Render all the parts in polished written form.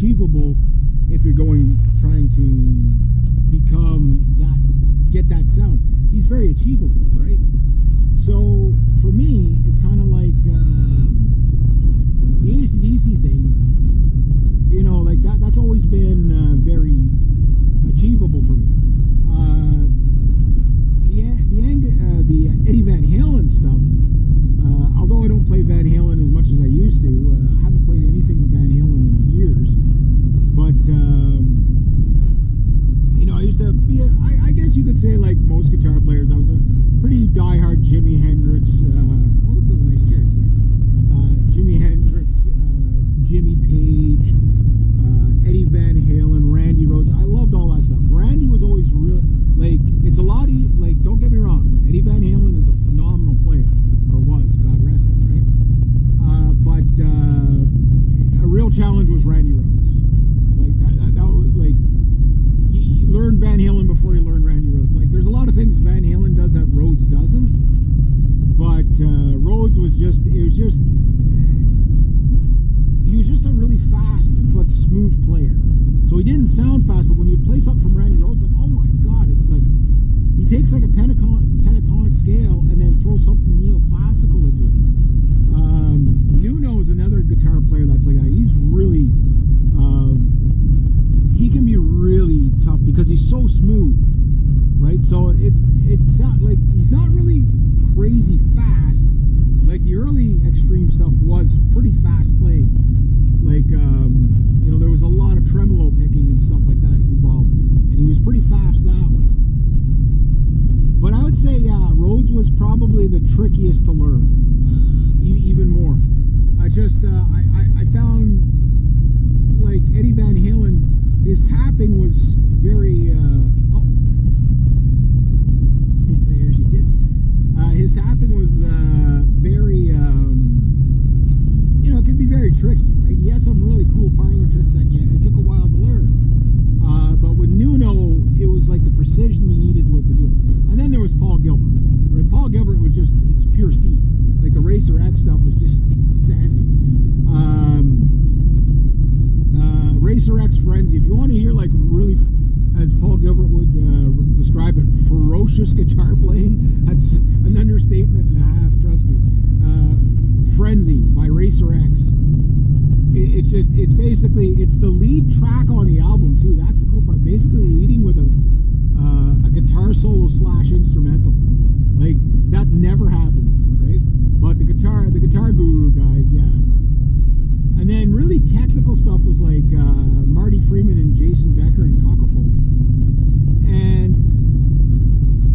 achievable if you're trying to get that sound. He's very achievable, right? So for me, it's kind of like the AC/DC thing. Like that's always been very achievable for me. The Eddie Van Halen stuff, although I don't play Van Halen as much as I used to, I haven't played anything Van Halen in years. But I used to be I guess you could say, like most guitar players, I was a pretty diehard Jimi Hendrix. Look at those nice chairs there. Jimi Hendrix, Jimmy Page, Eddie Van Halen, Randy Rhoads. I loved all that stuff. Randy was always real. Like, it's a lot of, like, don't get me wrong, Eddie Van Halen is a phenomenal player, or was, God rest him, right? But a real challenge was Randy Rhoads. Like that was like, you learn Van Halen before you learn Randy Rhoads. Like, there's a lot of things Van Halen does that Rhoads doesn't, but Rhoads was just, he was just a really fast but smooth player. So he didn't sound fast, but when you play something from Randy Rhoads, like, oh my God, it was like, he takes like a pentatonic scale and then throws something neoclassical into it. Nuno is another guitar player that's like that. He's really, he can be really tough because he's so smooth, right? So it's like, he's not really crazy fast. Like the early Extreme stuff was pretty fast playing. Like, there was a lot of tremolo picking and stuff like that involved, and he was pretty fast that way. But I would say, yeah, Rhoads was probably the trickiest to learn, even more. I found, like, Eddie Van Halen, his tapping was very, there she is. His tapping was very, it could be very tricky, right? He had some really cool parlor tricks that it took a while to learn. But with Nuno, it was like the precision you needed to do it. And then there was Paul Gilbert, right? Paul Gilbert was just, it's pure speed. Like the Racer X stuff was just insanity. Racer X Frenzy, if you want to hear like really, as Paul Gilbert would describe it, ferocious guitar playing, that's an understatement and a half, trust me. Frenzy by Racer X. It's basically, it's the lead track on the album too. That's the cool part. Basically leading with a guitar solo / instrumental. Like, that never happens, right? But the Guitar Guru guys, yeah. And then really technical stuff was like Marty Freeman and Jason Becker and Cacophony. And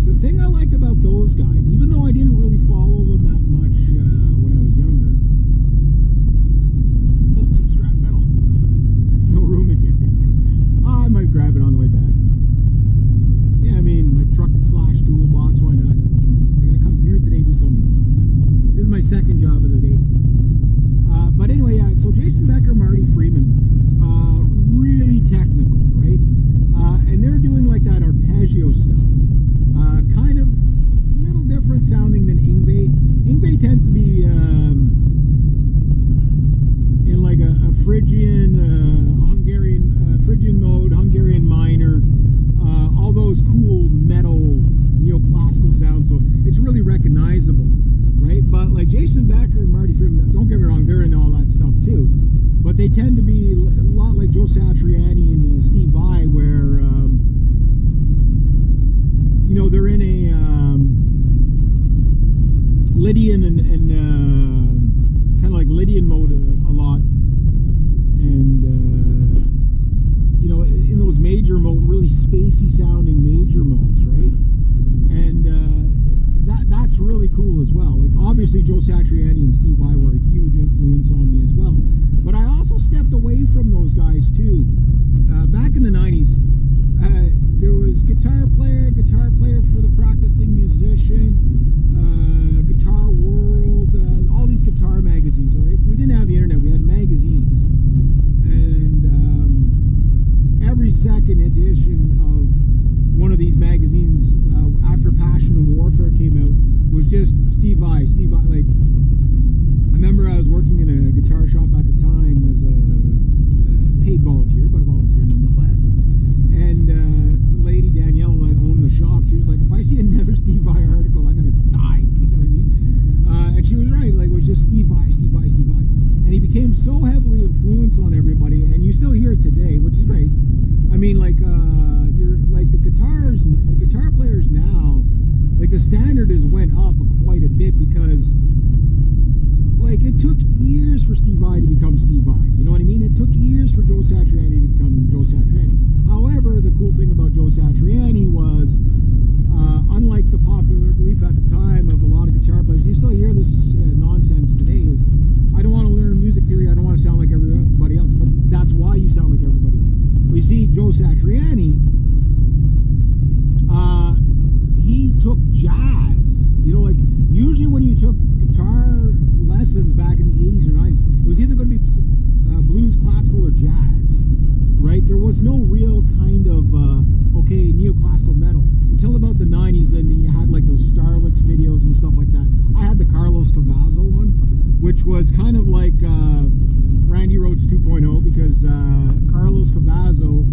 the thing I liked about those guys, even though I didn't really follow them that much when I was younger, some scrap metal, no room in here. I might grab it on the way back. Yeah, I mean, my truck / toolbox, why not? I gotta come here today, this is my second job of the day. But anyway, yeah, so Jason Becker, Marty Freeman, really technical, right? And they're doing like that arpeggio stuff. Kind of a little different sounding than Yngwie. Yngwie tends to be in like a Phrygian, Phrygian mode, Hungarian minor, all those cool metal neoclassical sounds. So it's really recognizable, right? But like Jason Becker and Marty Freeman, don't get me wrong, they're in all that stuff too. But they tend to be a lot like Joe Satriani and Steve Vai, where they're in a Lydian and kind of like Lydian mode a lot, and in those major mode, really spacey sounding major modes, right? And that's really cool as well. Like, obviously Joe Satriani and Steve Vai were a huge influence on me as well. But I also stepped away from those guys too. Back in the 90s, there was Guitar Player for the Practicing Musician, Guitar World, all these guitar magazines, all right? We didn't have the internet, we had magazines. And every second edition of one of these magazines, after Passion and Warfare came out, was just Steve Vai. Like, I remember I was working in a guitar shop at the time as a paid volunteer, but a volunteer nonetheless. And the lady, Danielle, that owned the shop, she was like, if I see another Steve Vai article, I'm going to die. You know what I mean? And she was right. Like, it was just Steve Vai, Steve Vai, Steve Vai. And he became so heavily influenced on everybody, and you still hear it today, which is great. I mean, like, you're like the guitar players now, like the standard has went up quite a bit because, like, it took years for Steve Vai to become Steve Vai. You know what I mean? It took years for Joe Satriani to become Joe Satriani. However, the cool thing about Joe Satriani was, unlike the popular belief at the time of a lot of guitar players, you still hear this nonsense today, is I don't want to learn music theory, I don't want to sound like everybody else, but that's why you sound like everybody else. But you see, Joe Satriani, he took jazz. You know, like, usually when you took guitar lessons back in the 80s or 90s, it was either going to be blues, classical, or jazz, right? There was no real kind of, neoclassical metal. Until about the 90s, then you had, like, those Starlix videos and stuff like that. I had the Carlos Cavazo one, which was kind of like Randy Rhoads 2.0, because Carlos Cavazo